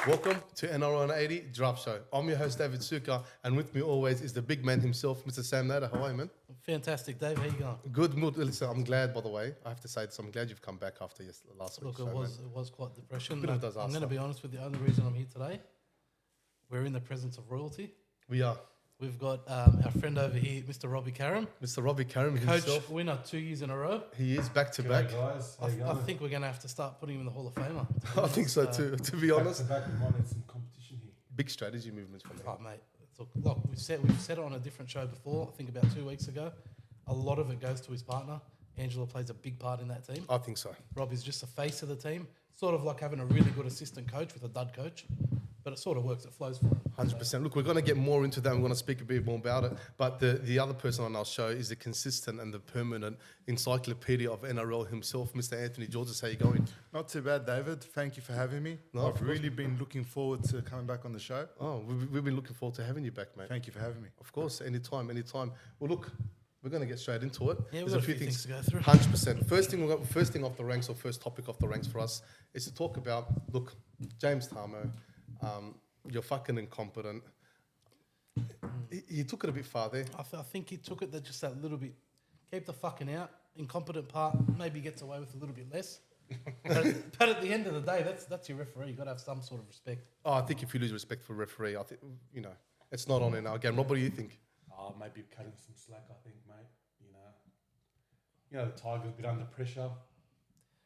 Welcome to NRL 180 Draft Show. I'm your host, David Suka, and with me always is the big man himself, Mr. Sam Nader. How are you, man? Fantastic, Dave. How you going? Good mood. Listen, I'm glad, by the way. I have to say this. I'm glad you've come back after last week's Look, show, it was quite depression. Bit of I'm disaster. going to be honest with you. The only reason I'm here today, we're in the presence of royalty. We are. We've got our friend over here, Mr. Robbie Karam, Mr. Robbie Karam coach himself. winner 2 years in a row. He is back to back. Guys, how you I going? think we're going to have to start putting him in the Hall of Famer. I think so too, to be Back honest. to back, we wanted some competition here. Big strategy movements from him. Oh, mate. Look, we've said it on a different show before, I think about 2 weeks ago. A lot of it goes to his partner. Angela plays a big part in that team. I think so. Robbie's just the face of the team. Sort of like having a really good assistant coach with a dud coach. But it sort of works. It flows for him. 100%. Look, we're going to get more into that. We're going to speak a bit more about it. But the other person on our show is the consistent and the permanent encyclopedia of NRL himself, Mr. Anthony Georges. How you going? Not too bad, David. Thank you for having me. No, of I've course. really been looking forward to coming back on the show. Oh, we've been looking forward to having you back, mate. Thank you for having me. Of course, anytime. Well, look, we're going to get straight into it. Yeah, we've got a few things to go through. 100%. First thing off the ranks, or first topic off the ranks for us, is to talk about, look, James Tamo, you're fucking incompetent. He took it a bit far there. I think he took it just that little bit. Keep the fucking out. Incompetent part maybe gets away with a little bit less. but at the end of the day, that's your referee. You've got to have some sort of respect. Oh, I think if you lose respect for the referee, I think, it's not on in our game. Rob, what do you think? Maybe cutting some slack, I think, mate. You know, the Tigers a bit under pressure.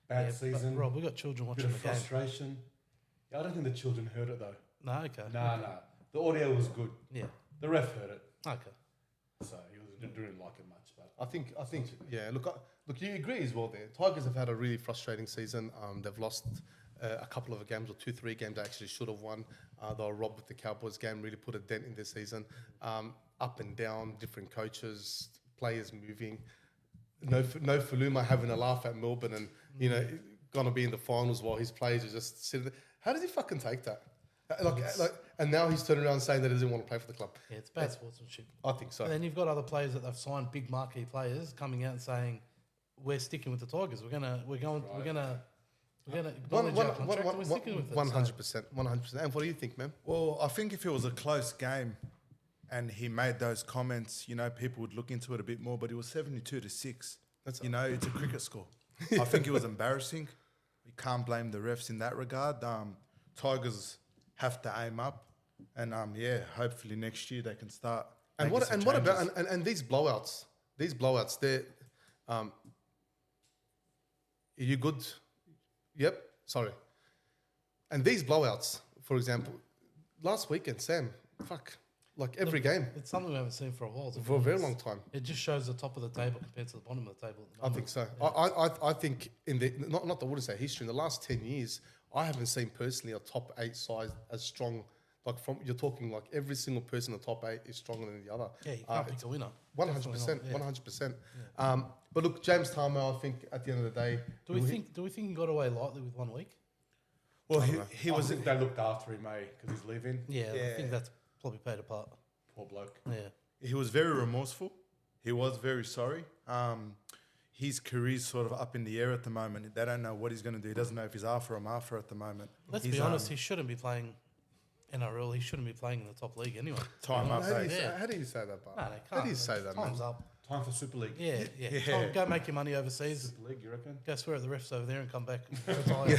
Bad Yeah, season. but Rob, we've got children bit watching of the game. frustration. Yeah, I don't think the children heard it though. No, okay. Nah. The audio was good. Yeah, The ref heard it, okay. so he didn't like it much. But I think, yeah. Look, you agree as well. There, Tigers have had a really frustrating season. They've lost a couple of games, or 2-3 games they actually should have won. They were robbed with the Cowboys game. Really put a dent in their season. Up and down, different coaches, players moving. No Faluma having a laugh at Melbourne, and gonna be in the finals while his players are just sitting there. How does he fucking take that? And now he's turning around saying that he doesn't want to play for the club. Yeah, it's bad sportsmanship. I think so. And then you've got other players that they've signed, big marquee players, coming out and saying, "We're sticking with the Tigers. We're gonna acknowledge our contract. And we're sticking with it." 100%, 100%. And what do you think, man? Well, I think if it was a close game and he made those comments, people would look into it a bit more, but it was 72-6. That's It's a cricket score. I think it was embarrassing. You can't blame the refs in that regard. Tigers have to aim up, and hopefully next year they can start. And making some what about changes. and these blowouts? These blowouts, they're are you good? Yep. Sorry. And these blowouts, for example, last weekend, Sam, like every game It's something we haven't seen for a while. to be for a very honest. long time. It just shows the top of the table compared to the bottom of the table. At the I moment. think so. Yeah. I think in the not that I wouldn't say history, in the last 10 years, I haven't seen personally a top 8 side as strong. Like you're talking like every single person in the top 8 is stronger than the other. Yeah, you can't pick a winner. 100%, Definitely not, 100%. Yeah. But look, James Tamo, I think at the end of the day, Do we think he got away lightly with 1 week? Well, I don't know. he I was. think they looked after him, mate, because he's leaving. Yeah, I Yeah. think that's probably played a part. Poor bloke. Yeah. He was very remorseful. He was very sorry. His career's sort of up in the air at the moment. They don't know what he's going to do. He doesn't know if he's Alpha or Martha at the moment. Let's He's, be honest, he shouldn't be playing NRL. He shouldn't be playing in the top league anyway. Time up, How do, you eh? say, Yeah. how do you say that, Bart? No, they can't. How do you say that, man? Time's up. Time for Super League. Yeah. Yeah. Time- go make your money overseas. Super League, you reckon? Go swear at the refs over there and come back. Retire.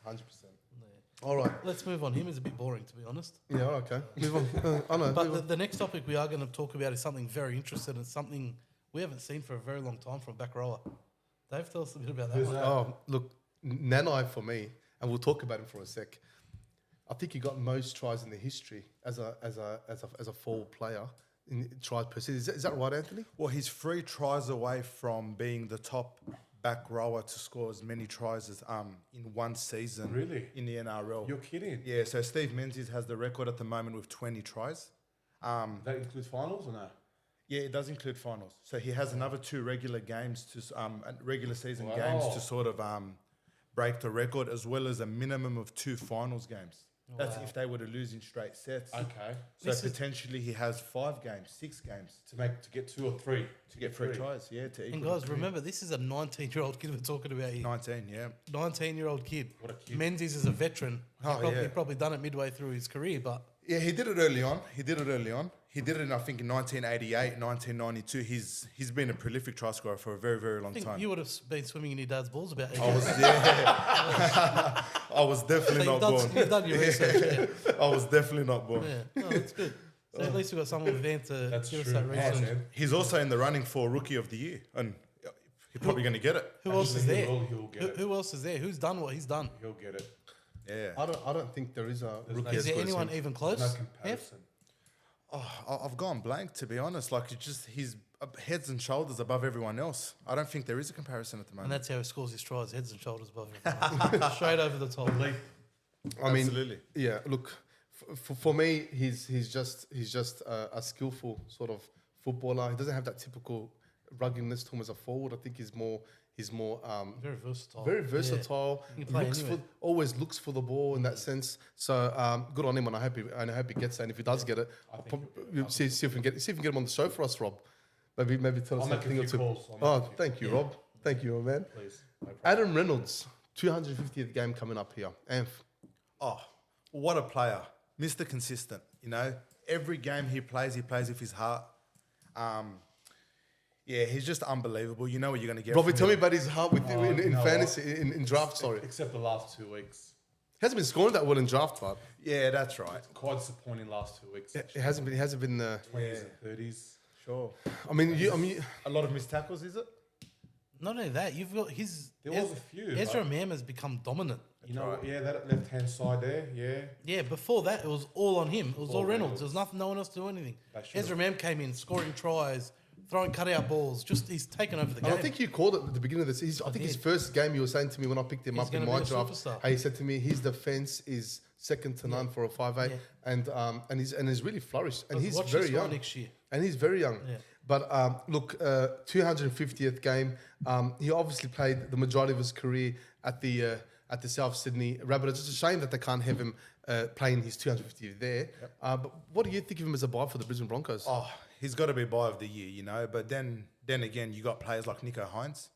100%. All right. Let's move on. Him is a bit boring, to be honest. Yeah, okay. Move on. I know. But the next topic we are going to talk about is something very interesting and something we haven't seen for a very long time from back rower. Dave, tell us a bit about that Who's one. that? Oh, look, Nanai for me, and we'll talk about him for a sec. I think he got most tries in the history as a forward player in tries per season. Is that right, Anthony? Well, he's 3 tries away from being the top back rower to score as many tries as in one season. Really? In the NRL. You're kidding. Yeah, so Steve Menzies has the record at the moment with 20 tries. That includes finals or no? Yeah, it does include finals. So he has another 2 regular games regular season Wow. games to sort of break the record, as well as a minimum of 2 finals games. That's Wow. if they were to lose in straight sets. Okay. So This is- potentially he has 5 games, 6 games To get 2 or 3. to get 3 tries. Yeah, to And equal. guys, remember, this is a 19-year-old kid we're talking about here. 19. Yeah. 19-year-old kid. What a kid. Menzies is a veteran. Oh, yeah. He probably done it midway through his career, but Yeah, he did it early on. He did it in, I think, in 1988, 1992. He's been a prolific try scorer for a very, very long I think time. you would have been swimming in your dad's balls about 8 I years was, yeah. I was definitely So not born. you've done your research, yeah. I was definitely not born. Yeah, no, that's good. So at least we've got someone with Van to That's give true. us that Nice, research. man. He's also in the running for Rookie of the Year, and he's probably going to get it. Who else is there? He'll get it. Who else is there? Who's done what he's done? He'll get it. Yeah. I don't think there is a rookie. Is as there good as anyone him. even There's close? no Ev? comparison. I've gone blank, to be honest. Like, it's just he's heads and shoulders above everyone else. I don't think there is a comparison at the And moment. that's how he scores his tries, heads and shoulders above him. Straight over the top. Leap. I mean, Absolutely. yeah. Look, for me, he's just a skillful sort of footballer. He doesn't have that typical ruggedness to him as a forward. I think he's more Very versatile. very Yeah. versatile. He can play Looks anywhere. always looks for the ball in that sense. So good on him, and I hope he gets that. And if he does get it, I'll see if we can get him on the show for us, Rob. Maybe tell us I'll make a something or few two. calls. I'll make Oh, a few. thank you, Rob. Thank you, man. Please. No problem. Adam Reynolds, 250th game coming up here. Amph. Oh, what a player. Mr. Consistent, you know. Every game he plays with his heart. Yeah, he's just unbelievable. You know what you're going to get Robbie, from tell me him. about his heart with Oh, in you know fantasy, in draft, sorry. Except the last 2 weeks. Hasn't been scoring that well in draft, but Yeah, that's right. Quite disappointing last 2 weeks. it hasn't been 20s and 30s. Sure. I mean, A lot of missed tackles, is it? Not only that, you've got his. There was a few. Ezra Mam has become dominant. You know, yeah, that left-hand side there, yeah. Yeah, before that, it was all on him. It was all All Reynolds. Reynolds. There was nothing, no one else to do anything. They should've- Ezra Mam came in, scoring tries, throwing cutout balls. Just he's taken over the and game. I think you called it at the beginning of the season. I think his did. first game, you were saying to me when I picked him He's up in gonna my be a draft, superstar. how he said to me, his defense is second to none for a 5'8", Yeah. and he's really flourished, and he's Watch very this guy young. next year. And he's very young. Yeah. But look, 250th game. He obviously played the majority of his career at the South Sydney Rabbitohs. It's a shame that they can't have him playing his 250th there. But what do you think of him as a buy for the Brisbane Broncos? Oh, he's got to be buy of the year, you know. But then again, you got players like Nico Hines.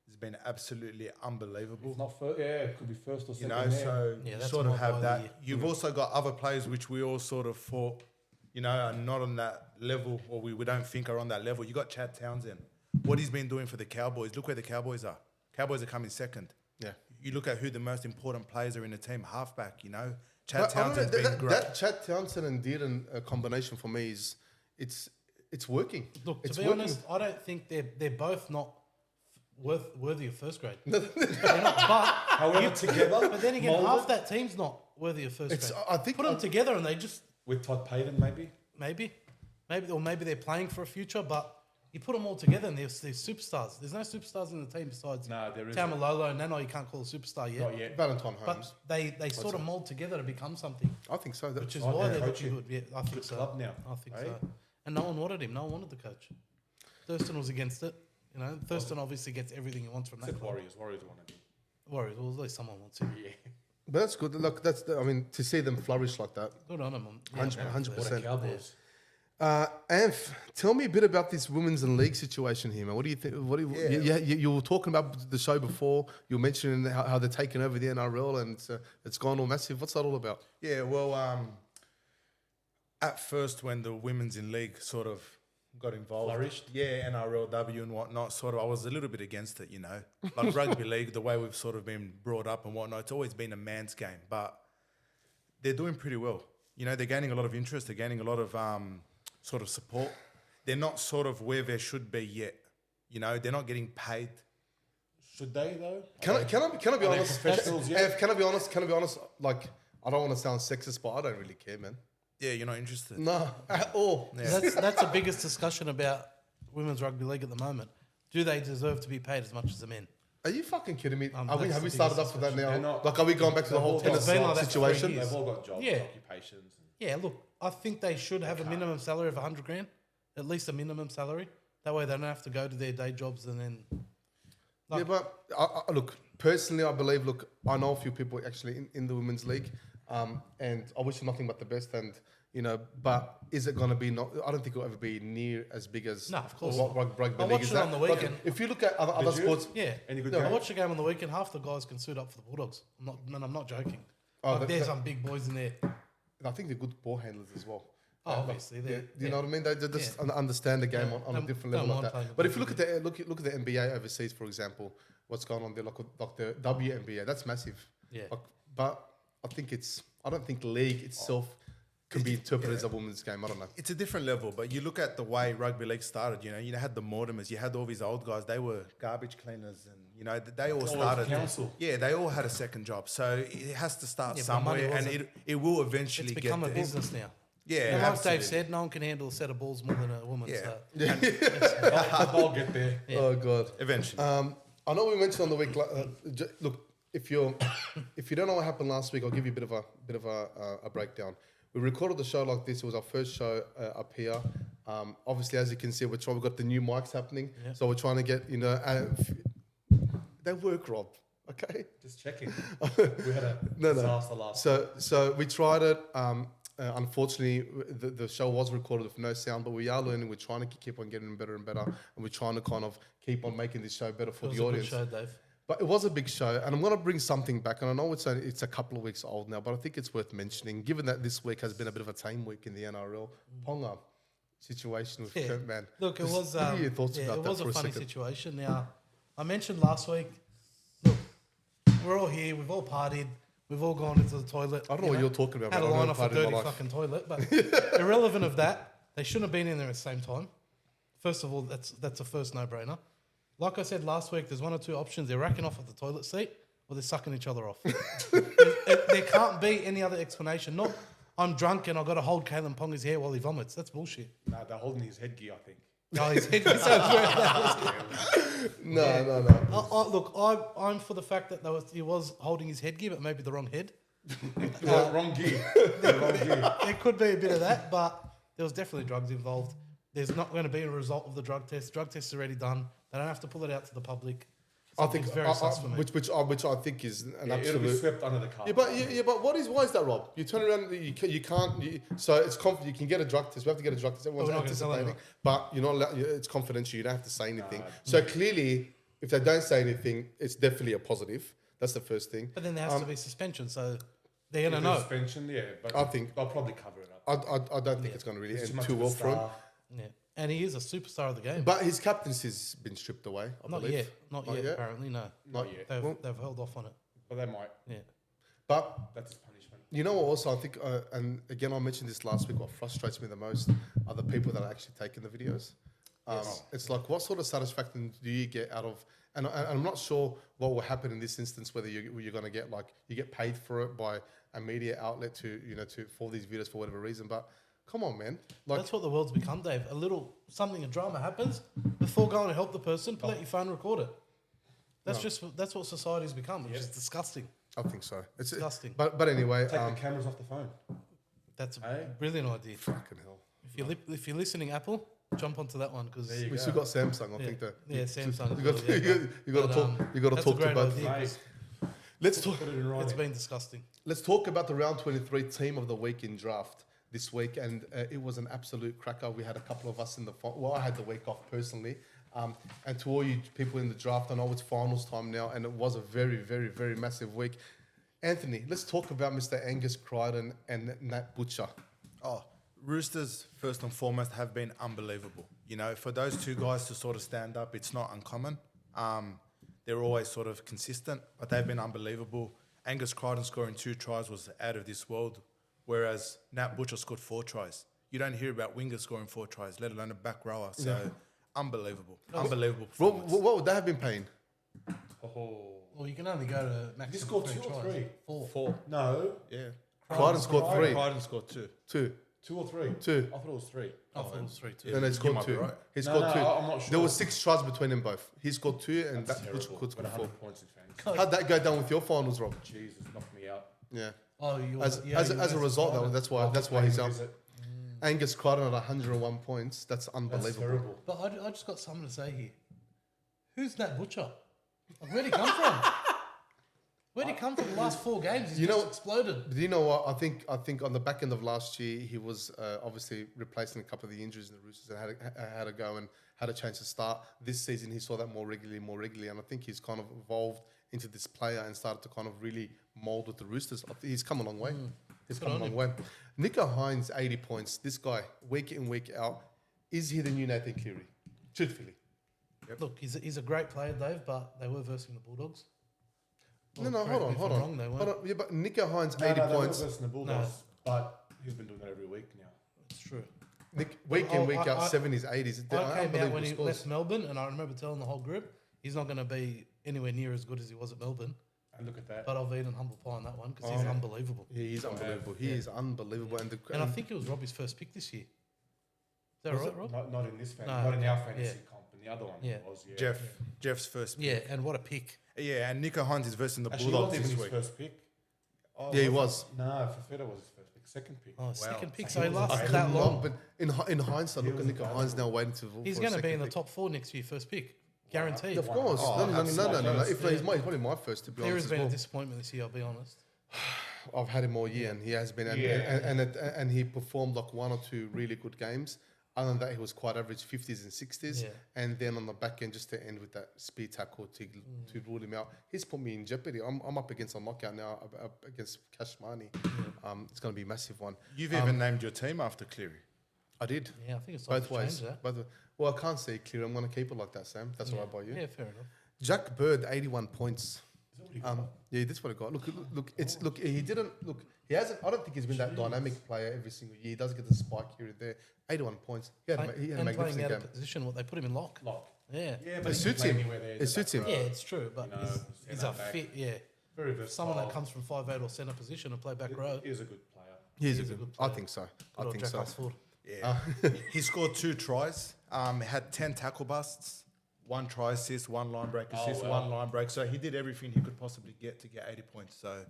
He's been absolutely unbelievable. It's not first, yeah, it could be first or You second. know, there. so Yeah, you that's sort of my buy have of the that. year. You've also got other players which we all sort of thought, you know, are not on that level, or we don't think are on that level. You got Chad Townsend. What he's been doing for the Cowboys. Look where the Cowboys are. Cowboys are coming second. Yeah. You look at who the most important players are in the team, halfback, you know. Chad But I don't know, Townsend's been great. that Chad Townsend and Dearden combination for me is it's working. Look, it's to be honest, I don't think they're both not worthy of first grade. They're not, However, together, but then again, molded half that team's not worthy of first It's grade. I think Put them together and they just with Todd Payton, maybe. maybe they're playing for a future, but you put them all together and they're superstars. There's no superstars in the team besides No, there isn't. Tamalolo and Nano. You can't call a superstar yet. Not yet. Valentine Holmes. But they sort of mold together to become something, I think so. which is Oh, why they're they're looking coaching. good. Yeah, I think Good so. club now. I think eh? so. And no one wanted him. No one wanted the coach. Thurston was against it. You know, Thurston obviously gets everything he wants from that Except club. Warriors wanted him. Warriors. Well, at least someone wants him. Yeah. But that's good. Look, I mean, to see them flourish like that. Good on him. 100%. What a Cowboys. Amph, tell me a bit about this women's and league situation here, man. What do you think? You were talking about the show before. You were mentioning how they're taking over the NRL and it's gone all massive. What's that all about? Yeah, well, at first when the women's in league sort of got involved, Flourished? yeah, NRLW and whatnot, sort of, I was a little bit against it, you know. Like rugby league, the way we've sort of been brought up and whatnot, it's always been a man's game, but they're doing pretty well. You know, they're gaining a lot of interest, they're gaining a lot of sort of support. They're not sort of where they should be yet. You know, they're not getting paid. Should they though? Can I be Are they honest? professionals yet? Amph, can I be honest? Like, I don't want to sound sexist, but I don't really care, man. Yeah, you're not interested. No, at all. Yeah. That's the biggest discussion about women's rugby league at the moment. Do they deserve to be paid as much as the men? Are you fucking kidding me? That's Have the we biggest started off with that They're now? not- Like, are we going back to the whole They've all tennis been like that for 3 situation? years. They've all got jobs, Yeah. and occupations. Yeah, look, I think they should have a minimum salary of 100 grand, at least a minimum salary. That way they don't have to go to their day jobs and then. Yeah, but look, personally, I believe. Look, I know a few people actually in the women's league. And I wish him nothing but the best. And but is it going to be? Not, I don't think it'll ever be near as big as No, of course what rugby I league watched is. it That. on the Like, weekend. if you look at other Did you? sports, Yeah. Any good I game? watched the game on the weekend. Half the guys can suit up for the Bulldogs. I'm not joking. Oh, There's some big boys in there. I think they're good ball handlers as well. Oh, obviously, Yeah, they're- do you know what I mean? They just Yeah. understand the game Yeah. on a Don't- different don't level like mind that. playing the But if ball you look at the NBA overseas, for example, what's going on there, like the WNBA, that's massive. Yeah. But I don't think league itself can be interpreted as a women's game. I don't know. It's a different level, but you look at the way rugby league started. You had the Mortimers, you had all these old guys. They were garbage cleaners, and they all started. council. Yeah, they all had a second job. So it has to start Yeah, but money somewhere, and wasn't- it will eventually It's get become a there. business now. Yeah, And like absolutely. Dave said, no one can handle a set of balls more than a woman. Yeah. So. I'll get there. Yeah. Oh god. Eventually. I know we mentioned on the week. Look, if you don't know what happened last week, I'll give you a bit of a breakdown. We recorded the show like this. It was our first show up here. Obviously, as you can see, we've got the new mics happening, Yeah. so we're trying to get they work, Rob. Okay. Just checking. We had a No. disaster last. So we tried it. Unfortunately, the show was recorded with no sound, but we are learning. We're trying to keep on getting better and better, and we're trying to kind of keep on making this show better for It was the a good audience. show, Dave. But it was a big show, and I'm going to bring something back. And I know it's a couple of weeks old now, but I think it's worth mentioning, given that this week has been a bit of a tame week in the NRL. Ponga situation with Yeah. Kurt, man. Look, it Just was give me your thoughts about it that was for a a funny second. situation. Now, I mentioned last week. Look, we're all here. We've all partied. We've all gone into the toilet. I don't know what you're talking about. Had a man. I've line never off a partied in dirty my life. fucking toilet, but irrelevant of that, they shouldn't have been in there at the same time. First of all, that's a first no-brainer. Like I said last week, there's one or two options. They're racking off at the toilet seat, or they're sucking each other off. There can't be any other explanation. Not I'm drunk and I've got to hold Kalen Ponga's hair while he vomits. That's bullshit. No, they're holding his headgear, I think. No, his head sounds very No. Look, I'm for the fact that he was holding his headgear, but maybe the wrong head. Wrong gear. Wrong gear. There could be a bit of that, but there was definitely drugs involved. There's not going to be a result of the drug test. Drug test is already done. They don't have to pull it out to the public. I think Something's very sus for me. which I think is an It'll be absolute. swept under the carpet. But why is that, Rob? You turn around, you can't. So it's you can get a drug test. We have to get a drug test. Everyone's we're not gonna tell anticipating, anyone. but you're not allowed. It's confidential. You don't have to say anything. So clearly, if they don't say anything, it's definitely a positive. That's the first thing. But then there has to be suspension, so they're If going to there's know. suspension, yeah, but I think- they'll probably cover it up. I don't think it's going to really He's end much too of a well for him. star. Yeah. And he is a superstar of the game. But his captaincy's been stripped away. I Not believe. yet. Not yet, apparently, no. Not yet. They've held off on it. But they might. Yeah. But That's his punishment. you know what? Also, I think, and again, I mentioned this last week. What frustrates me the most are the people that are actually taking the videos. It's like, what sort of satisfaction do you get out of? And I'm not sure what will happen in this instance. Whether you're going to get you get paid for it by a media outlet to for these videos for whatever reason. But come on, man. Like, That's what the world's become, Dave. A drama happens, before going to help the person, pull out your phone and record it. That's what society's become, which is disgusting. I think so. It's Disgusting. But anyway, Take the cameras off the phone. That's a Hey? brilliant idea. fucking hell. If you're listening, Apple, jump onto that one because There you We go. still got Samsung. I think that. yeah, Samsung. You as got well, yeah, you got to but, talk. You got to that's a talk to great both. idea. Mate, Let's talk. put it in It's writing. been disgusting. Let's talk about the round 23 team of the week in draft this week, and it was an absolute cracker. We had a couple of us in the well, I had the week off personally, and to all you people in the draft, I know it's finals time now, and it was a very, very, very massive week. Anthony, let's talk about Mr. Angus Crichton and Nat Butcher. Oh, Roosters, first and foremost, have been unbelievable. For those two guys to sort of stand up, it's not uncommon. They're always sort of consistent, but they've been unbelievable. Angus Crichton scoring 2 tries was out of this world, whereas Nat Butcher scored 4 tries. You don't hear about wingers scoring 4 tries, let alone a back rower. So, unbelievable. Unbelievable performance. What would they have been paying? Oh. Well, you can only go to maximum Did he score 3 2 or tries. 3? 4. 4. No. Yeah. Crichton scored 3. Crichton scored 2. 2. 2 or 3? 2. I thought it was 3. I thought it was 3 too. And they you scored might be 2. right. He No, scored 2. I'm not sure. There were 6 tries between them both. He scored 2, and That's that Butcher terrible. could score Got 4. 100 points in fantasy. How'd that go down with your finals, Rob? Jesus, knocked me out. Yeah. Oh, you As you a were result, Crichton. that's why he's Paying out. a visit. Angus Crichton at 101 points. That's That's unbelievable. terrible. But I just got something to say here. Who's Nat Butcher? Like, where'd he come from? Where'd he come from the last 4 games? He's You just know- exploded. Do you know what? I think on the back end of last year, he was obviously replacing a couple of the injuries in the Roosters and had to go and had a chance to start. This season, he saw that more regularly, and I think he's kind of evolved into this player and started to kind of really mold with the Roosters. He's come a long way. He's Good come a on long him. way. Nico Hines, 80 points. This guy, week in, week out, is he the new Nathan Cleary? Truthfully. Look, he's a great player, Dave, but they were versing the Bulldogs. No, Well, hold correct on, me if hold I'm on. wrong, they weren't. Hold on. Yeah, but Nico Hines, No, 80 no, points. They're the Bulldogs, but he's been doing that every week now. It's true. Week in, Oh, week out, I- 70s, 80s. They're I came out unbelievable when he scores. left Melbourne, and I remember telling the whole group he's not going to be anywhere near as good as he was at Melbourne. And look at that. But I've eaten humble pie on that one because he's Oh. unbelievable. Yeah, he's unbelievable. He is unbelievable. And, And I think it was Robbie's first pick this year. Is that Was right, it? Rob? Not in this fantasy, No, not in our okay. fantasy Yeah. comp. And the other one Yeah. was, yeah. Jeff's first. Yeah, and what a pick. Yeah, and Nico Hines is versing the Actually, Bulldogs not even this his week. first pick. Oh, yeah, he was. No, Fafita was his first pick. Second pick. Oh, second pick. He So he was lasted amazing. that long. But in hindsight, He look at was Nico Hines incredible. now waiting to. He's for a going to be in second the pick. top 4 next year, first pick. Guaranteed. Of course. Oh, no. He's Yeah. probably my first, to be Clear honest. has As been a well. disappointment this year, I'll be honest. I've had him all year, and he has been. And, Yeah. and he performed like 1 or 2 really good games. Other than that, he was quite average, 50s and 60s. Yeah. And then on the back end, just to end with that speed tackle to rule him out. He's put me in jeopardy. I'm up against a knockout now, up against Kashmani. It's going to be a massive one. You've even named your team after Cleary. I did. Yeah, I think it's time Both to ways. change that. Both. Well, I can't say clear. I'm going to keep it like that, Sam. That's all right by you. Yeah, fair enough. Jack Bird, 81 points. Is that what he got? Yeah, that's what I got. Look. He didn't look. He hasn't. I don't think he's been that dynamic player every single year. He does get the spike here and there. 81 points. He had a And playing magnificent out game. of position, what they put him in lock. Lock. Yeah. Yeah, It but he suits can him. play anywhere there, It the suits back him. Yeah, row. it's true, but You know, he's centre a back. fit, yeah. Very versatile. Someone that comes from 5'8" or centre position and play back row. He is a good player. He's a He's a good. good I player. think so. Good I old think Jack so. Oxford. Yeah. He scored 2 tries. Had 10 tackle busts, 1 try assist, 1 line break assist, wow. 1 line break. So he did everything he could possibly get to get 80 points. So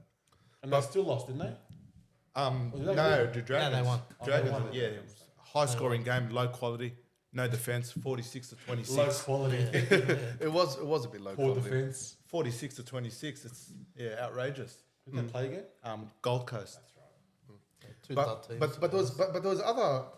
And they still lost, didn't they? did they no, win? the Dragons. they won. Dragons, Oh, they won. yeah, it was high scoring game, low quality, no defense, 46 to Low 26. quality. It was a bit low. Poor quality. defence. 46 to 26. It's outrageous. Who did they play again? Gold Coast. Two dud teams. But there was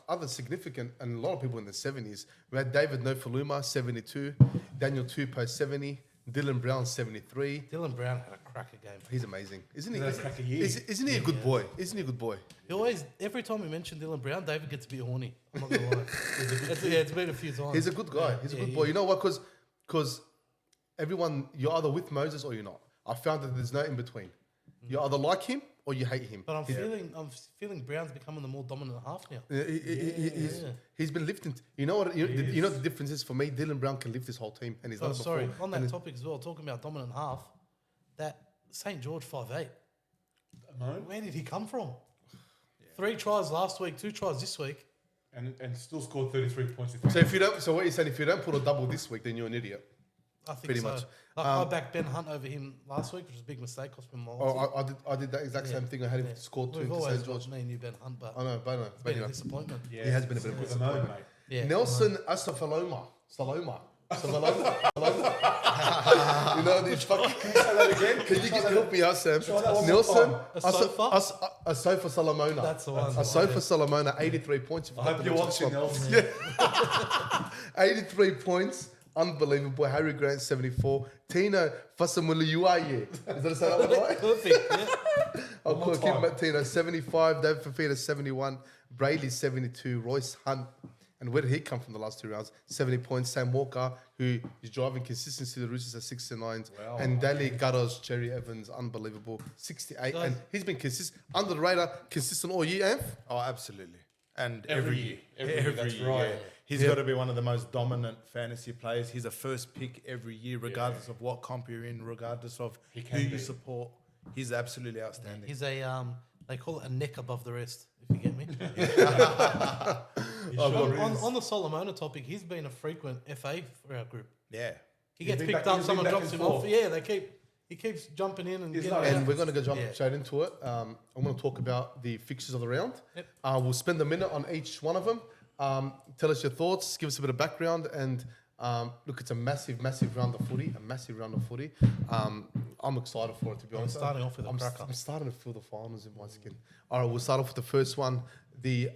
other significant, and a lot of people in the 70s. We had David Nofaluma 72, Daniel Tupou 70, Dylan Brown 73. Dylan Brown had a cracker game. He's amazing, isn't he? He's had a cracker year. Isn't he a good boy? Isn't he a good boy? He always, every time we mention Dylan Brown, David gets a bit horny. I'm not gonna lie. It's been a few times. He's a good guy. He's a good boy. You know what? Because everyone, you're either with Moses or you're not. I found that there's no in between. You either like him or you hate him. But I'm feeling Brown's becoming the more dominant half now. He's been lifting. You know what? You know the difference is for me. Dylan Brown can lift his whole team, and he's Oh, done it sorry. before. On that topic as well, talking about dominant half, that St. George 5'8", No. where did he come from? 3 tries last week, 2 tries this week. And still scored 33 points. So what you're saying? If you don't put a double this week, then you're an idiot. I think Pretty so. much. Like I backed Ben Hunt over him last week, which was a big mistake, cost me more. I did that exact same thing. I had him score 2 We've into always St. George. got me and you, Ben Hunt, but I know, but it's been a disappointment. Yeah, He has been a bit of a with the mode, disappointment. mate. Yeah, Nelson Asafaloma. Saloma. You know these fucking. Say that again. Can you help me out, Sam? Try that one more Nelson time. Asofa Salomona. That's the one. Asofa Salomona, 83 points. I hope you're watching, Nelson. 83 points. Unbelievable. Harry Grant, 74. Tino Fasamuluuaye. Is that say that one right? Perfect. Yeah. I'll more call Kim time. Martino, 75. David Fafita, 71. Braley, 72. Royce Hunt. And where did he come from the last 2 rounds? 70 points. Sam Walker, who is driving consistency to the Roosters at 69. Wow. And Daly Guttos, Cherry Evans, unbelievable, 68. Guys. And he's been consistent, under the radar, consistent all year, Amph. Oh, absolutely. And Every every year. Every year, that's right. yeah. He's got to be one of the most dominant fantasy players. He's a first pick every year, regardless of what comp you're in, regardless of He who can you be. support. He's absolutely outstanding. He's a they call it a neck above the rest, if you get me. He sure is. on the Solomona topic, he's been a frequent FA for our group. Yeah. He He's gets been picked back- up, he's someone been back drops and him off. forth. Yeah, he keeps jumping in and He's getting not- out. And we're going to go jump Yeah. straight into it. I'm going to talk about the fixtures of the round. Yep. We'll spend a minute on each one of them. Tell us your thoughts, give us a bit of background, and Look, it's a massive round of footy. I'm excited for it, to be honest. starting off with a cracker. I'm starting to feel the finals in my skin. All right, we'll start off with the first one. The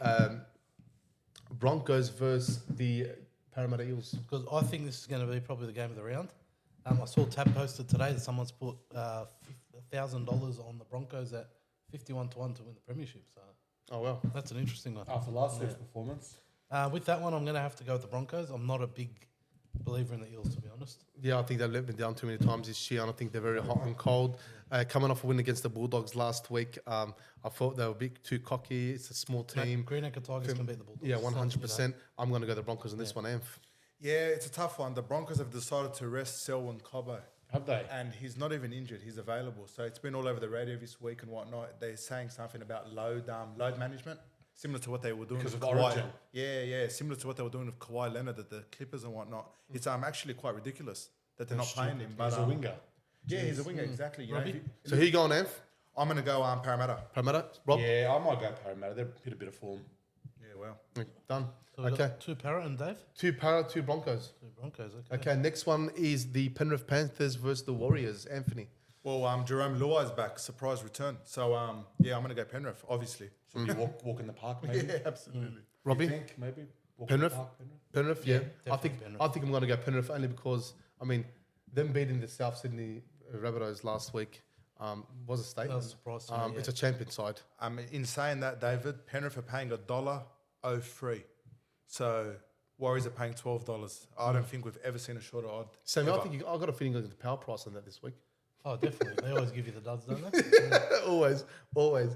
Broncos versus the Parramatta Eels. Because I think this is going to be probably the game of the round. I saw Tab posted today that someone's put $1,000 on the Broncos at 51 to 1 to win the premiership. So Oh, well. that's an interesting one. After last week's performance. With that one, I'm going to have to go with the Broncos. I'm not a big believer in the Eels, to be honest. Yeah, I think they've let me down too many times this year, and I think they're very hot and cold. Coming off a win against the Bulldogs last week, I thought they were a bit too cocky. It's a small team. Greenacre Tigers can beat the Bulldogs. Yeah, So, 100%. I'm going to go the Broncos in this one, Amph. Yeah, it's a tough one. The Broncos have decided to rest Selwyn Cobbo. Have they? And he's not even injured. He's available. So it's been all over the radio this week and whatnot. They're saying something about load management, similar to what they were doing Because with of Kawhi. Origin. Yeah, similar to what they were doing with Kawhi Leonard at the Clippers and whatnot. It's actually quite ridiculous that they're not playing him. But He's a winger. Yeah, he's a winger, exactly. You know, Robbie? So who you going, Amph? I'm going to go Parramatta. Parramatta? Rob? Yeah, I might go Parramatta. They've hit a bit of form. Yeah, well. Done. So we've Okay. got 2 Parrot and Dave? 2 Para, 2 Broncos. 2 Broncos, okay. Okay, next one is the Penrith Panthers versus the Warriors. Anthony. Well, Jerome Luai's back, surprise return. So, yeah, I'm going to go Penrith, obviously. Should you walk in the park, maybe? Yeah, absolutely. Robbie? You think, maybe? Walk Penrith? In the park, Penrith? Penrith, yeah. I definitely think Penrith. I think I'm going to go Penrith only because, I mean, them beating the South Sydney Rabbitohs last week was a That was a statement. surprise to me. It's a champion side. In saying that, David, Penrith are paying $1.03. So, Warriors are paying $12. I don't think we've ever seen a shorter odd. Sammy, I ever. think I got a feeling you're going to power price on that this week. Oh, definitely. They always give you the duds, don't they? always.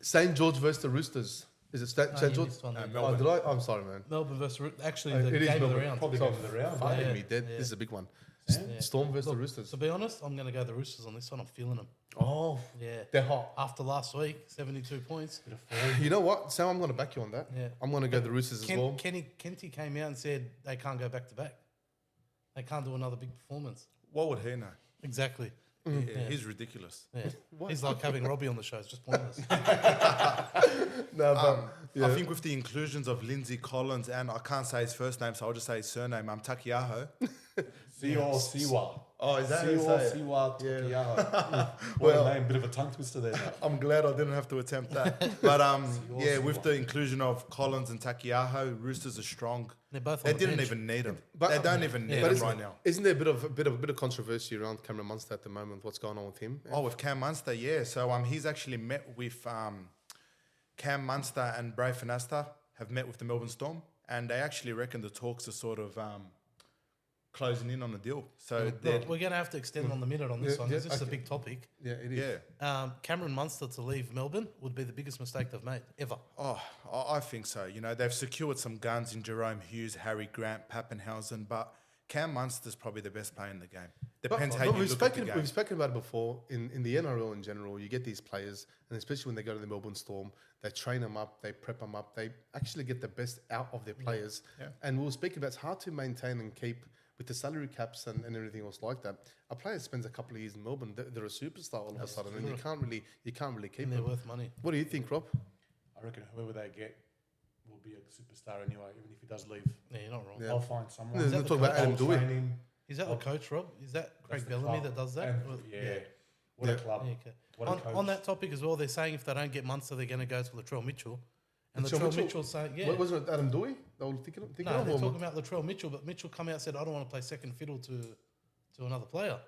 St. George versus the Roosters. Is it St. you George? missed one there. Oh, Melbourne. did I? I'm sorry, man. Melbourne versus... Actually, It the is game of the Melbourne. round. Probably So game of the round. Fucking Yeah, me dead. yeah. This is a big one. Yeah. Storm versus the Look, Roosters. to be honest, I'm going to go the Roosters on this one. I'm feeling them. Oh, Yeah. they're hot. After last week, 72 points. You know what, Sam? I'm going to back you on that. Yeah. I'm going to go the Roosters as well. Kenty came out and said they can't go back to back. They can't do another big performance. What would he know? Exactly. Yeah, Yeah. He's ridiculous. Yeah. What? He's like having Robbie on the show. It's just pointless. No, but yeah. I think with the inclusions of Lindsay Collins and I can't say his first name, so I'll just say his surname. Takiaho. Siwa. Oh, is that how you say it? Siwa Takiaho. What Well- a name. Bit of a tongue twister there now. I'm glad I didn't have to attempt that. But yeah, with the inclusion of Collins and Takiaho, Roosters are strong. They're both They on the didn't bench. even need them. But- They don't even need Yeah. But them isn't, right now. isn't there a bit of controversy around Cameron Munster at the moment? What's going on with him? Oh, with Cam Munster, yeah. So he's actually met with Cam Munster and Bray Finasta have met with the Melbourne Storm, and they actually reckon the talks are sort of closing in on the deal. So they're Look, we're going to have to extend on the minute on this Yeah, one because yeah, this is a okay. big topic. Yeah, it is. yeah. Cameron Munster to leave Melbourne would be the biggest mistake they've made ever. Oh, I think so. You know, they've secured some guns in Jerome Hughes, Harry Grant, Pappenhausen, but Cam Munster's probably the best player in the game. Depends how you we've look at the spoken, game. we've spoken about it before. In the NRL in general, you get these players, and especially when they go to the Melbourne Storm, they train them up, they prep them up, they actually get the best out of their players. Yeah. And we were speaking about it's hard to maintain and keep with the salary caps and everything else like that. A player spends a couple of years in Melbourne, they're a superstar all of a sudden, and you can't really keep And they're them. worth money. What do you think, Rob? I reckon whoever they get will be a superstar anyway, even if he does leave. Yeah, you're not wrong. Yeah. They'll find someone. Let's that not the talk about coach? Adam They'll Dewey. train him. Is that the coach, Rob? Is that Craig That's the Bellamy club. that does that? And- Or- yeah. What Yeah. a club. Yeah, okay. What a coach. On that topic as well, they're saying if they don't get Munster, they're going to go to Latrell Mitchell. And Latrell Latrell Mitchell? Mitchell's saying, yeah. What, wasn't it Adam Dewey? They were thinking No, of they're or- talking about Latrell Mitchell, but Mitchell come out and said, I don't want to play second fiddle to another player.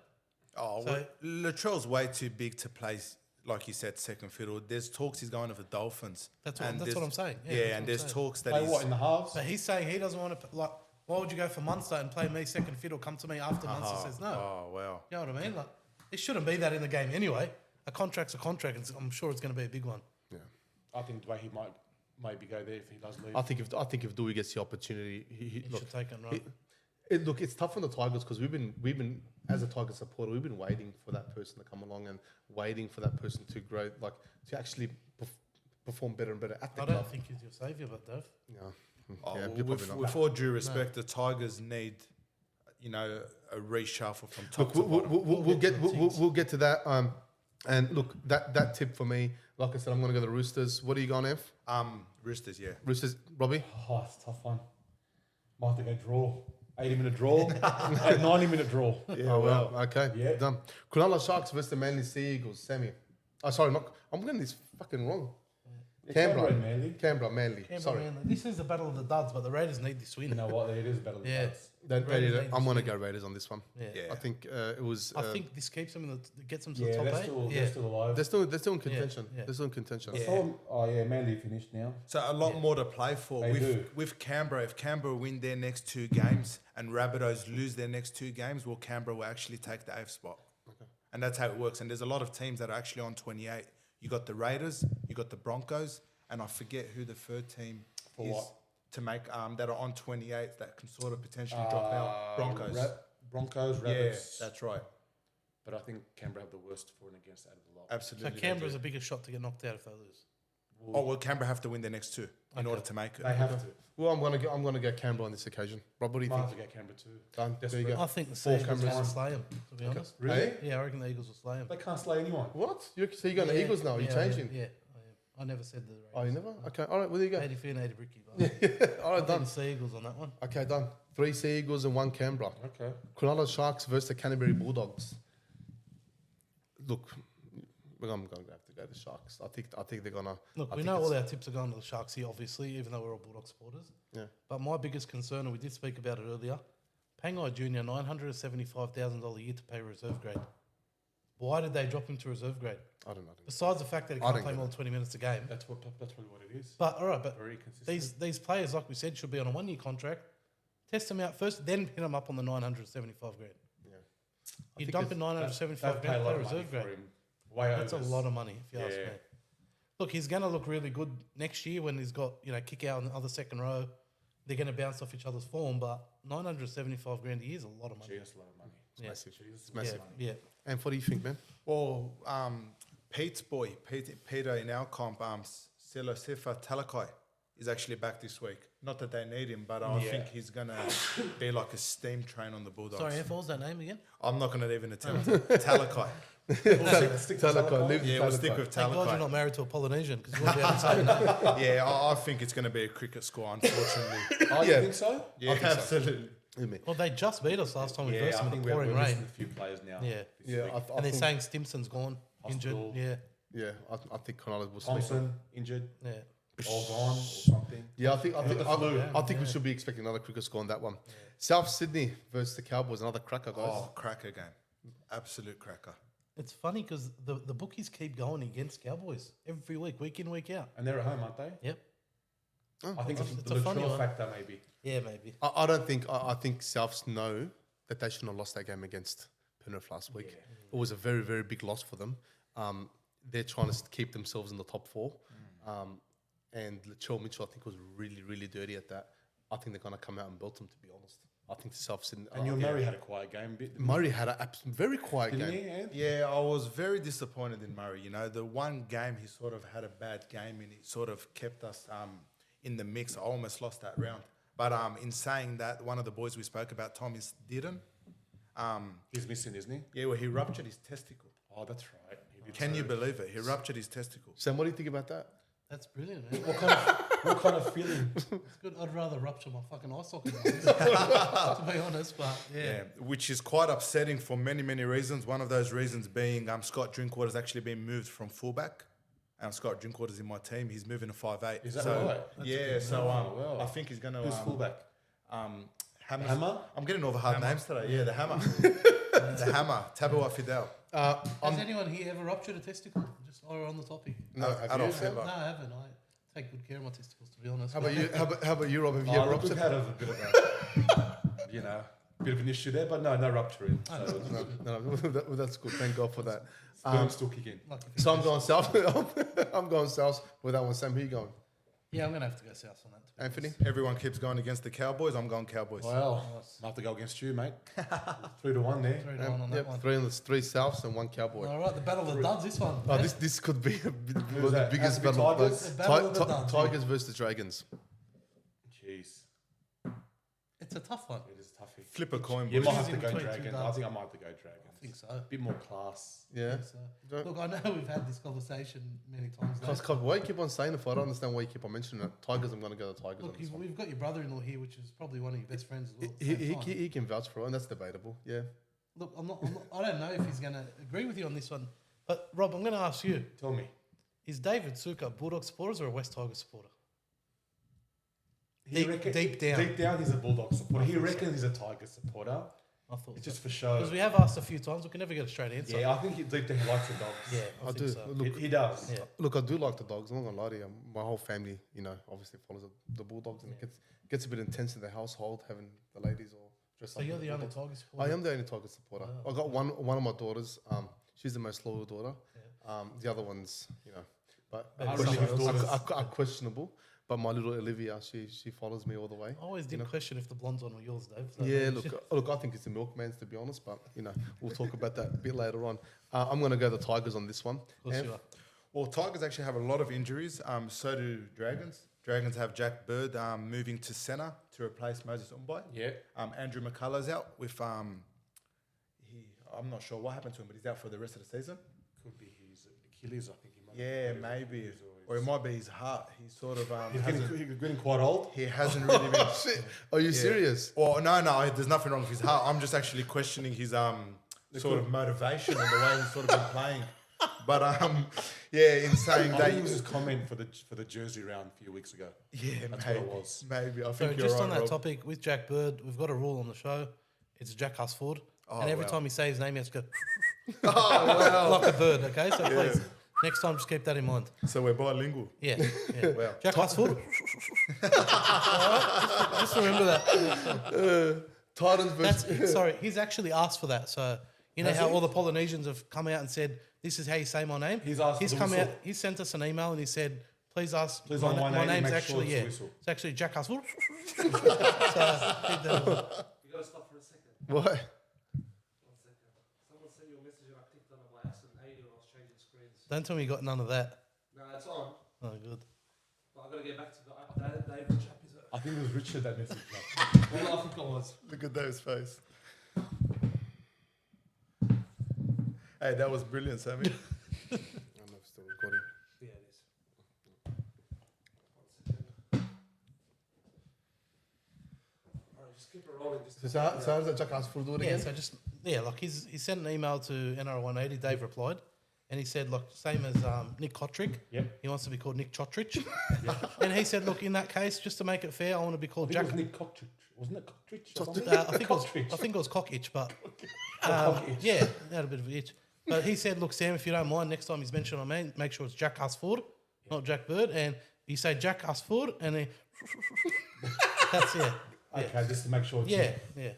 Oh, So- well, Latrell's way too big to play, like you said, second fiddle. There's talks he's going to the Dolphins. That's And what there's- I'm saying. Yeah, Yeah, that's what and I'm there's saying. talks that Play he's... what in the halves? But he's saying he doesn't want to, like, why would you go for Munster and play me second fiddle? Come to me after Munster says no. Oh, wow. You know what I mean? Like, it shouldn't be that in the game anyway. A contract's a contract, and I'm sure it's going to be a big one. Yeah. I think Dwayne, he might maybe go there if he does leave. I think if Dewey gets the opportunity, You look, should take it, right? Look, it's tough on the Tigers because we've been as a Tiger supporter, we've been waiting for that person to come along and waiting for that person to grow, like to actually perform better and better at the I club. don't think he's your saviour, but Dave. Yeah, Oh, yeah, well, you're probably not. with all due respect, the Tigers need, you know, a reshuffle from top Look, to bottom. we'll get to that. And look, that tip for me, like I said, I'm going to go the Roosters. What are you going, F? Roosters, yeah. Roosters, Robbie. Oh, it's a tough one. Might have to go draw. 80-minute draw. And 90-minute draw. Oh, well. Okay. Yeah. Done. Cronulla Sharks versus the Manly Sea Eagles. Sammy. Oh, sorry. I'm getting this fucking wrong. Canberra. and Manly. Canberra, Manly. Canberra, Sorry. Manly. This is the battle of the duds, but the Raiders need this win. You know what? It is better than Yeah. that. Raiders I'm going to need go Raiders on this one. Yeah. Yeah. I think it was. I think this keeps them gets them to Yeah, the top they're 8. still, yeah. they're still alive. they're still in contention. yeah. They're still in contention. I saw them- oh, yeah, Manly finished now. So a lot more to play for They do. with Canberra. If Canberra win their next 2 games and Rabbitohs lose their next 2 games, well, Canberra will actually take the 8th spot. Okay. And that's how it works. And there's a lot of teams that are actually on 28. You got the Raiders, you got the Broncos, and I forget who the third team For is what? to make that are on 28 that can sort of potentially drop out. Broncos. Broncos, Yeah, Rabbits. that's right. But I think Canberra have the worst for and against out of the lot. So Absolutely. they Canberra's do. the biggest shot to get knocked out if they lose. Oh well, Canberra have to win their next 2 in order to make it. They have to. Well, I'm going to go Canberra on this occasion. Rob, what do you Might think? have to get Canberra too. Done. There you Desperate. go. I think the Four Sea Eagles Canberras. will slay them, to be honest. Really? Hey? Yeah, I reckon the Eagles will slay them. They can't slay anyone. What? So you're going to Eagles now? You're changing? Yeah, I never said the Raiders. Oh, you never? Okay. All right. Well, there you go. 80 fair, 80 bricky. But All I right. think Done. the Sea Eagles on that one. Okay. Done. 3 Sea Eagles and 1 Canberra. Okay. Cronulla Sharks versus the Canterbury Bulldogs. Look, I'm going to have to go to Sharks. I think they're going to. Look, we know all our tips are going to the Sharks here, obviously, even though we're all Bulldog supporters. Yeah. But my biggest concern, and we did speak about it earlier, Pangai Jr., $975,000 a year to pay reserve grade. Why did they drop him to reserve grade? I don't know. Besides the fact that he I can't don't play get more than 20 minutes a game. That's probably what it is. But all right, but Very consistent. these players, like we said, should be on a 1-year contract. Test them out first, then hit them up on the 975 grand. Yeah. You think dump in They've 975 paid grand, a play lot of money reserve grade. for him. Way That's a overs. lot of money, if you ask Yeah. me. Look, he's going to look really good next year when he's got, kick out in the other second row. They're going to bounce off each other's form, but 975 grand a year is a lot of money. Gee, that's a lot of money. Yeah. Massive. Gee, that's It's massive. Yeah. And what do you think, man? Well, Pete's boy, Peter in our comp, Sifa Talakai, is actually back this week. Not that they need him, but I Yeah. think he's going to be like a steam train on the Bulldogs. Sorry, what was that name again? I'm not going to even attempt it. Talakai. Stick to Talakai, Talakai. leave Yeah, we'll stick with Thank God you're Talakai. not married to a Polynesian because you won't be able to say that. Yeah, I think it's going to be a cricket score, unfortunately. Oh, you Yeah. think so? Yeah, absolutely. Hear me. Well, they just beat us last time we Yeah, versed I them think with the we're pouring missing rain. a few players now. Yeah. this Yeah, week. I And they're think, saying Stimson's gone, injured. Hospital. Yeah, yeah, I think Cronulla will sleep. Thompson injured, yeah. all gone or something. Yeah, I think the flu. I think we should be expecting another cricket score on that one. South Sydney versus the Cowboys, another cracker, guys. Oh, cracker game. Absolute cracker. It's funny because the bookies keep going against Cowboys every week in, week out. And they're at home, aren't they? Yep. Oh, I think it's It's the a funny Latrell one. factor, maybe. Yeah, maybe. I don't think I think Souths know that they shouldn't have lost that game against Penrith last week. It was a very, very big loss for them. They're trying to keep themselves in the top 4. And Latrell Mitchell, I think, was really, really dirty at that. I think they're going to come out and belt them, to be honest. I think South Sydney. And your Murray had a quiet game a bit. Murray had a very quiet Didn't game. he, Ant? Yeah, I was very disappointed in Murray. You know, the one game he sort of had a bad game and he sort of kept us in the mix. I almost lost that round. But in saying that, one of the boys we spoke about, Thomas Dearden, He's missing, isn't he? yeah, well, he ruptured his testicle. Oh, that's right. He did Can say you that. believe it? He ruptured his testicle. Sam, what do you think about that? That's brilliant, man. What kind of feeling? It's good. I'd rather rupture my fucking eye socket, to be honest. But yeah. Yeah, which is quite upsetting for many, many reasons. One of those reasons being Scott Drinkwater's actually been moved from fullback. Scott Drinkwater's in my team. He's moving to 5'8". Is that so, right? Yeah, so wow. I think he's going to... Who's fullback? Hammer? I'm getting all the hard names today. Yeah, the Hammer. The Hammer. Tabawa Fidel. Has anyone here ever ruptured a testicle? Just while we're on the topic. No, have you? Adolf Sam? Hitler. No, I haven't. I take good care of my testicles, to be honest. How about you? How about you, Rob? Have you Oh, ever look, we've ruptured? had a bit of a, bit of an issue there, but no rupturing. So No, that's good. Thank God for that. sperm's still kicking. Lucky for So me. I'm going south. I'm going south with that one. Sam, who you going? Yeah, I'm going to have to go south on that. to be Anthony? Everyone keeps going against the Cowboys. I'm going Cowboys. Well, Nice. I have to go against you, mate. 3-1 there. honest. 3-1 on that Yep, one. three Souths and one Cowboy. All right, the battle of the duds, this one. Oh, this could be the that? biggest Has to be battle. Tigers? The battle of the Duns, yeah. Tigers versus the Dragons. Jeez, It's a tough one. it is tough. Flip a coin, You boys. might have to Choosing go between two Dragons. I duds. think I might have to go Dragons. think so. A bit more class. Yeah. So, Don't- look, I know we've had this conversation many times. though. Cause why you keep on saying it? If I don't understand why you keep on mentioning it, Tigers, I'm going to go to Tigers. Look, on this one. we've got your brother-in-law here, which is probably one of your best friends as well. at the He, same he, time. he can vouch for it, and that's debatable. Yeah. Look, I don't know if he's going to agree with you on this one. But, Rob, I'm going to ask you. Tell me. Is David Suka Bulldog supporters or a West Tigers supporter? He Deep down. Deep down, he's a Bulldog supporter. He reckons he's a Tiger supporter. I thought It's so. just for show. Because we have asked a few times, we can never get a straight answer. Yeah, I think deep down he likes the dogs. Yeah, I I think do. so. Look, He does. Yeah. Look, I do like the dogs. I'm not gonna lie to you. My whole family, obviously follows the Bulldogs, and it gets a bit intense in the household having the ladies all dressed So up. you're as the only Bulldogs. Tigers supporter? I am the only Tiger supporter. Wow. I got one of my daughters. She's the most loyal daughter. The other ones, but But I some really of his those- daughters. are questionable. But my little Olivia, she follows me all the way. I always did know. question if the blondes one were yours, Dave. So Yeah, look, I think it's the milkman's, to be honest. But we'll talk about that a bit later on. I'm going to go the Tigers on this one. Of course And you are. Well, Tigers actually have a lot of injuries. So do Dragons. Dragons have Jack Bird moving to centre to replace Moses Umbai. Yeah. Andrew McCullough's out with I'm not sure what happened to him, but he's out for the rest of the season. Could be his Achilles, I think. He might Yeah, be maybe, Achilles or it might be his heart. He sort of He's getting quite old. he hasn't really been. Shit, are you serious? Well, no, there's nothing wrong with his heart. I'm just actually questioning his sort of motivation and the way he's sort of been playing. But in saying I that, think it was his comment for the jersey round a few weeks ago. yeah, That's maybe, what it was. maybe. I So think you're just right, on that Rob. topic with Jack Bird, we've got a rule on the show. It's Jack Husford. Oh, and every wow. time he says his name, he has to go Oh wow! like a bird, okay? So please, next time, just keep that in mind. So we're bilingual. Yeah. Wow. Jack Husford. Alright, just remember that. Titans versus. That's sorry, he's actually asked for that. So you know Has how he? all the Polynesians have come out and said, "This is how you say my name." He's asked for the come whistle. out. He sent us an email and he said, "Please ask. Please on my name, name's make sure actually it's a whistle." It's actually Jack Husford." So keep that in mind. You gotta stop for a second. Why? 1 second. Someone sent you a message and I clicked on it by accident. How you doing? I was changing screens. Don't tell me you got none of that. No, it's on. Oh, good. But I gotta get back to the Dave. Which app is it? I think it was Richard that message. Well, I think I was. Look at Dave's face. Hey, that was brilliant, Sammy. I don't know if it's still recording. Yeah, it is. 1 second. Alright, just keep it rolling. Just So sounds like Jack asked for do it Yeah, again. so just like he sent an email to NR180. Dave replied, and he said, "Look, same as Nick Kotrick. Yep. He wants to be called Nick Chotrich." And he said, "Look, in that case, just to make it fair, I want to be I called think Jack." it was Nick Cocktrich. Wasn't it Cocktrich? or something? I think it was Cockitch, but Cockitch. yeah, they had a bit of an itch. But he said, "Look, Sam, if you don't mind, next time he's mentioned on me, make sure it's Jack Husford, not Jack Bird." And you say Jack Husford, and then that's it. Okay, just to make sure. It's Yeah, yeah.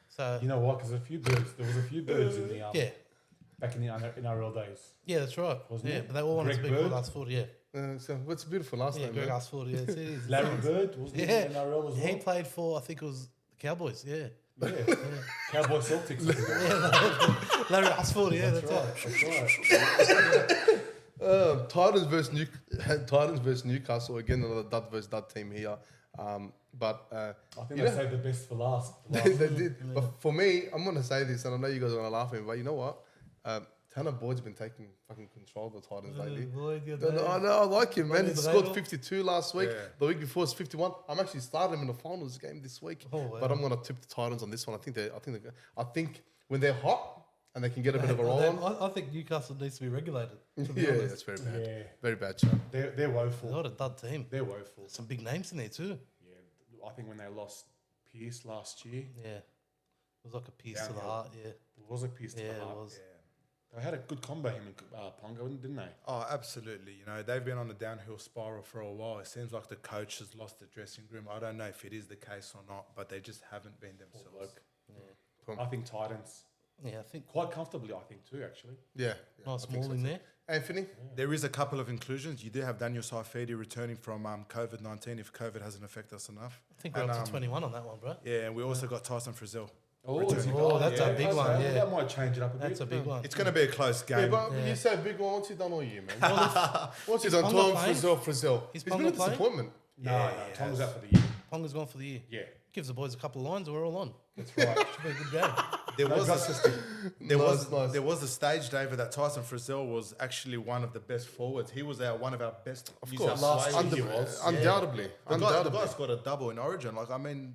So You know what? Because there was a few birds in the yeah, back in the NRL days. yeah, that's right. Wasn't Yeah, it? but they all wanted to Greg be called Bird? Husford. Yeah, So what's a beautiful last yeah, name, Greg man? Husford. Yeah, it is. Larry Bird wasn't he Yeah. in the NRL as He well? played for, I think it was the Cowboys. Yeah, Yeah. Cowboy Celtics. I think it was. Larry Husford. Yeah, that's right. That's right. Titans versus Newcastle again. Another dud versus dud team here. But I think You they know- saved the best for last. they did. But for me, I'm gonna say this, and I know you guys are gonna laugh at me, but you know what? Tanner Boyd's been taking fucking control of the Titans lately. I know, I like him, man. He Boyd the scored Bagel. 52 last week. Yeah. The week before was 51. I'm actually starting him in the finals game this week. Oh, wow. But I'm gonna tip the Titans on this one. I think when they're hot and they can get a bit of a roll on. I think Newcastle needs to be regulated. To be Yeah, honest. that's very bad. Yeah. Very bad, Chuck. They're They're woeful. not a dud team. They're woeful. Some big names in there too. Yeah. I think when they lost Pierce last year, Yeah, it was like a piece to the Downhill. heart. Yeah, there was a piece to yeah, the it heart. was. They had a good combo, him and Ponga, didn't they? Oh, absolutely. You know, they've been on a downhill spiral for a while. It seems like the coach has lost the dressing room. I don't know if it is the case or not, but they just haven't been Poor themselves. bloke. I think Titans Yeah, I think quite comfortably. I think too, actually. Yeah. nice I think so Smalling too. there. Anthony? There is a couple of inclusions. You do have Daniel Saifidi returning from COVID-19 if COVID hasn't affected us enough. I think we're And, up to 21 on that one, bro. Yeah, and we also got Tyson Frizzell. Oh, is he- Oh, that's a big okay. one, yeah. That might change it up a bit. That's a big one. It's going to be a close Yeah, game. but Yeah. you say big one. What's he done all year, man? What's he done? Ponga Tom playing? Frizzell. Is He's been a Ponga playing? disappointment. No, Yeah, no, he Tom's has. out for the year. Ponga's gone for the year. Yeah, Gives the boys a couple of lines, and we're all on. that's right. Should be a good game. There was Nice. there was a stage, David, that Tyson Frizzell was actually one of the best forwards. He was one of our best. Of New course, South Wales. he was. undoubtedly. The Undoubtedly. guy's got a double in Origin. Like, I mean,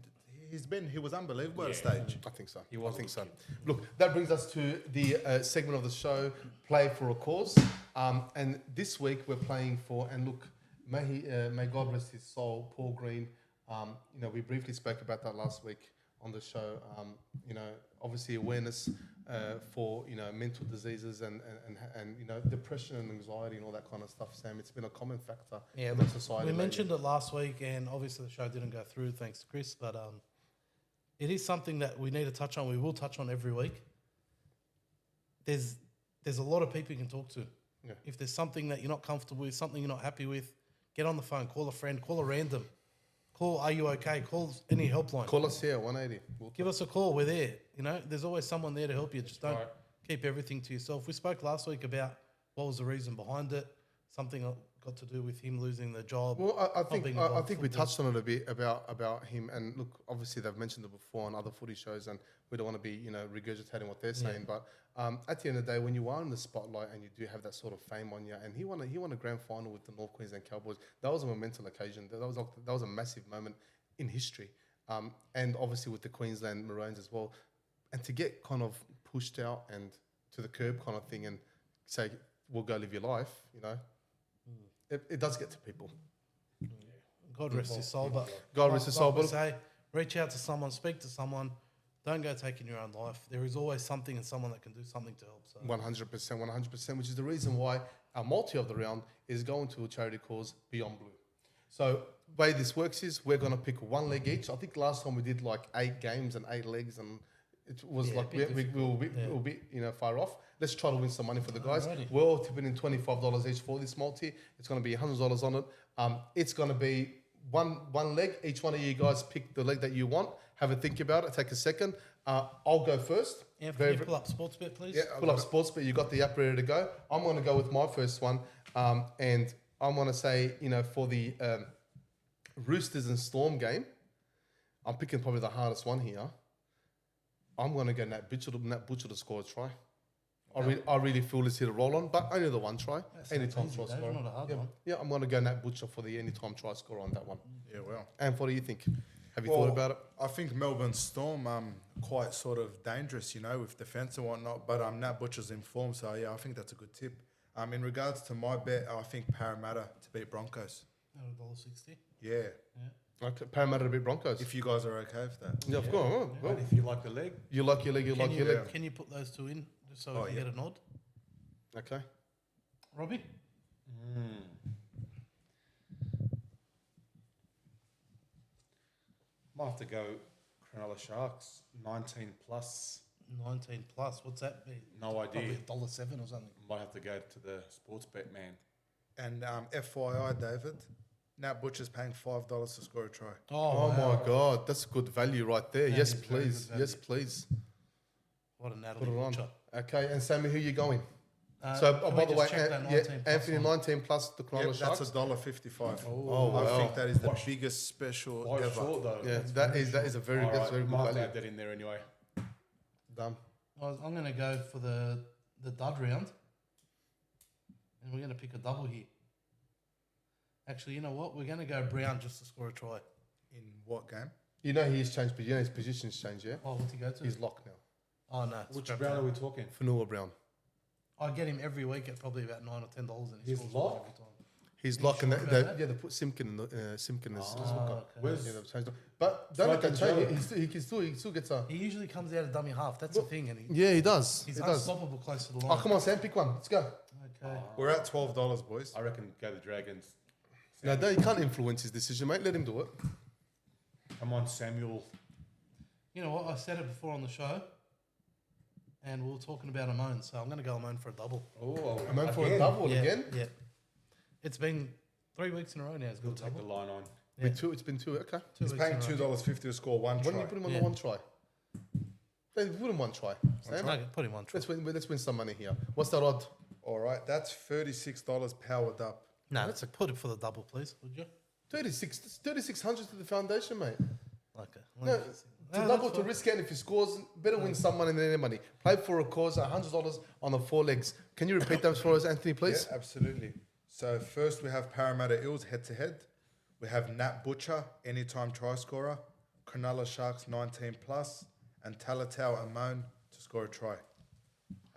he was unbelievable at a stage. I think so. He was I think a so. good Look, that brings us to the segment of the show, Play for a Cause. And this week we're playing for, and look, may God rest his soul, Paul Green. We briefly spoke about that last week on the show. Obviously awareness for, mental diseases and depression and anxiety and all that kind of stuff, Sam. It's been a common factor in our society. We lately. mentioned it last week, and obviously the show didn't go through, thanks to Chris. But it is something that we need to touch on. We will touch on every week. There's a lot of people you can talk to. Yeah. If there's something that you're not comfortable with, something you're not happy with, get on the phone, call a friend, call a random, call Are You Okay? Call any helpline. Call us here, 180. Give us a call. We're there. There's always someone there to help you. Just don't Right. keep everything to yourself. We spoke last week about what was the reason behind it. Something got to do with him losing the job. Well, I think being I involved think in we football. touched on it a bit about him. And look, obviously they've mentioned it before on other footy shows, and we don't want to be regurgitating what they're saying. But at the end of the day, when you are in the spotlight and you do have that sort of fame on you, and he won a grand final with the North Queensland Cowboys, that was a monumental occasion. That was a massive moment in history. And obviously with the Queensland Maroons as well, and to get kind of pushed out and to the curb kind of thing, and say, "We'll go live your life," it does get to people. God rest his soul. But God rest his soul, we but- say, reach out to someone, speak to someone. Don't go taking your own life. There is always something and someone that can do something to help. So 100%, which is the reason why our multi of the round is going to a charity cause Beyond Blue. So the way this works is we're going to pick one leg each. I think last time we did like 8 games and 8 legs, and it was Yeah, like a bit we were a bit far off. Let's try to win some money for the guys. Alrighty. We're all tipping in $25 each for this multi. It's going to be $100 on it. It's going to be one leg. Each one of you guys pick the leg that you want. Have a think about it. Take a second. I'll go first. Anthony, pull up Sportsbet, please. Yeah, pull up Sportsbet. You got the app ready to go. I'm going to go with my first one, and I'm going to say, for the Roosters and Storm game, I'm picking probably the hardest one here. I'm going to go Nat Butcher to score a try. I really feel this here to roll on, but only the one try. That sounds Anytime easy, try Dave, scorer. not a hard Yeah, one. yeah, I'm going to go Nat Butcher for the anytime try score on that one. Yeah, well. And what do you think? Have you thought about it? I think Melbourne Storm quite sort of dangerous, with defence and whatnot. But Nat Butcher's in form, so yeah, I think that's a good tip. In regards to my bet, I think Parramatta to beat Broncos. $1.60. Yeah, Okay, Parramatta to beat Broncos. if you guys are okay with that. Yeah, of course. Oh, well, And if you like the leg, you like your leg, you like your leg. Can you put those two in just so Oh, we can yeah. get a nod? Okay. Robbie? might have to go Cronulla Sharks, 19 plus. 19 plus. What's that be? No idea. Probably $1.07 or something. Might have to go to the sports bet man. And FYI, David, Nat Butcher's paying $5 to score a try. Oh wow. my God, that's good value right there. That Yes, is very please. good Yes, value. please. What a Put Natalie it on. Butcher. Okay, and Sammy, who you going? Can By we the way, just check that 19 plus Anthony, one? 19 plus the Cronulla Yep, Sharks. that's $1.55. Oh, I wow. think that is the Quite- biggest special Quite ever. short though. Yeah, that is a very Alright, that's very good might have to value. add that in there anyway. Done. I'm going to go for the dud round. And we're going to pick a double here. Actually, you know what? We're going to go Brown just to score a try. In what game? You know he's changed, but his position's changed. Yeah, Oh, what's he go to? he's locked now. Oh, no. Which scrap round that. are we talking? Fanua Brown. I get him every week at probably about $9 or $10, and he He's scores locked? every time. He's you locked, and sure about that? they put Simpkin in the Simpkin as Oh, hooker. okay. Where's Yeah, they've changed it. But don't let that Smoking change. Joe? He still gets a. He usually comes out of dummy half. That's the thing, and Yeah, he does. he's He does. unstoppable close to the Oh, line. come on, Sam, pick one. Let's go. Okay. We're at $12, boys. I reckon go the Dragons. No, you can't influence his decision, mate. Let him do it. Come on, Samuel. You know what? I said it before on the show, and we were talking about Amon, so I'm going to go Amon for a double. Oh, I'm in for a again. double yeah, again. Yeah. It's been 3 weeks in a row now. He's We'll got a take the double. line on. Yeah. It's been two. Okay. 2 He's weeks paying in a row. $2.50 to score one Why try. don't you put him on Yeah. the one try? Then put him one try. Sam. Okay, put him on. Try. Let's win some money here. What's that odd? All right, that's $36 powered up. No, let's put it for the double, please, would you? 3600 to the foundation, mate. Okay. No, To No, double, that's to fine. risk it, and if he scores, better win some money than any money. Play for a cause, $100 on the 4 legs. Can you repeat those for us, Anthony, please? Yeah, absolutely. So first we have Parramatta Eels head-to-head. We have Nat Butcher, anytime try scorer. Cronulla Sharks 19 plus. And Talatau Amon to score a try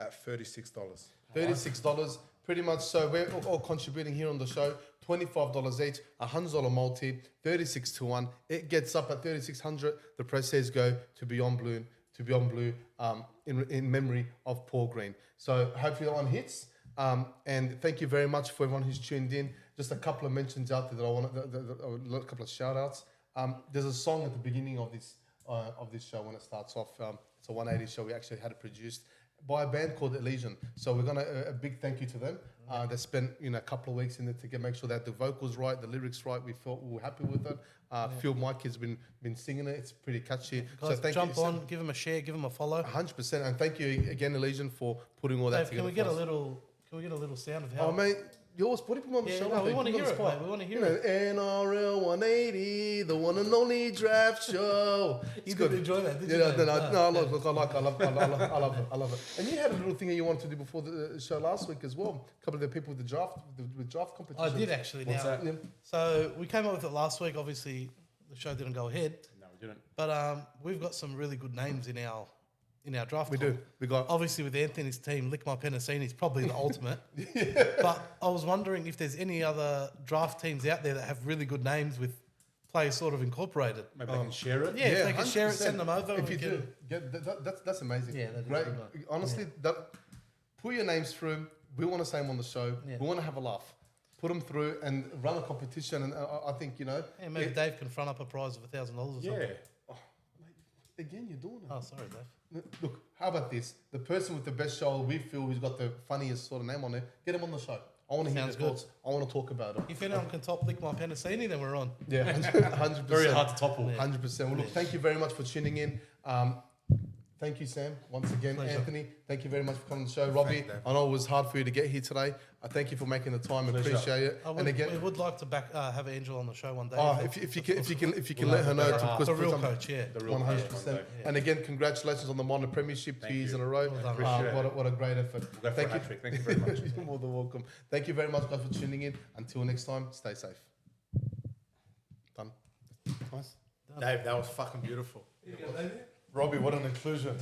at $36. $36, pretty much. So we're all contributing here on the show. $25 each, $100 multi, 36 to 1. It gets up at 3,600. The press says go to Beyond Blue, in memory of Paul Green. So hopefully that one hits. And thank you very much for everyone who's tuned in. Just a couple of mentions out there that I want a couple of shout outs. There's a song at the beginning of this show when it starts off. It's a 180 show. We actually had it produced by a band called Elysian. So we're gonna a big thank you to them. They spent a couple of weeks in it to make sure that the vocals right, the lyrics right. We felt we were happy with it. Phil Mike has been singing it. It's pretty catchy. Guys, so thank jump you. on, give them a share, give them a follow. 100%. And thank you again, Elysian, for putting all that Dave, together. can we get for a us. little? Can we get a little sound of how? Oh mate, yours. What do you put on the Yeah, show? no, I we think? wanna Put on hear the it, spot. mate. We wanna hear NRL 180, the one and only draft show. you It's did good. enjoy that, did you? Yeah, Dave? no, look, I love it. And you had a little thing that you wanted to do before the show last week as well. A couple of the people with the draft, with draft competition. I did actually. What's now, that? Yeah. so we came up with it last week. Obviously, the show didn't go ahead, No, we didn't. but we've got some really good names in our draft. We comp. do. We got. Obviously, with Anthony's team, Lick My Penasini is probably the ultimate. But I was wondering if there's any other draft teams out there that have really good names with players sort of incorporated. Maybe they can share it. Yeah, if they can share it, 100%. send them over. If we you can- do, that's amazing. Yeah, that is Great. good, mate. Honestly, put your names through. We want to say them on the show. Yeah. We want to have a laugh. Put them through and run a competition. And I think Yeah, maybe Dave can front up a prize of $1,000 or something. Yeah. again, you're doing it. Oh, sorry, Dave. Look, how about this? The person with the best show we feel who's got the funniest sort of name on it, get him on the show. I want to hear Sounds their thoughts. I want to talk about it. If anyone can top Lick My Penasini, then we're on. Yeah, 100%. Very hard to topple. 100%. Well, look, thank you very much for tuning in. Thank you, Sam, once again. Pleasure. Anthony, thank you very much for coming on the show. Robbie, Dave. I know it was hard for you to get here today. I thank you for making the time. Pleasure. Appreciate it. I would, And again, we would like to have Angela on the show one day. oh, if you can We'll let have her a know better to half. because the for real some- coach, yeah. The real 100%. And again, congratulations on the minor premiership 2 years in a row. Well done, Appreciate What a great effort. We'll go for a hat trick. Thank you very much. You're more than welcome. Thank you very much, guys, for tuning in. Until next time, stay safe. Done. Nice. Dave, that was fucking beautiful. Here you go, David. Robbie, what an inclusion.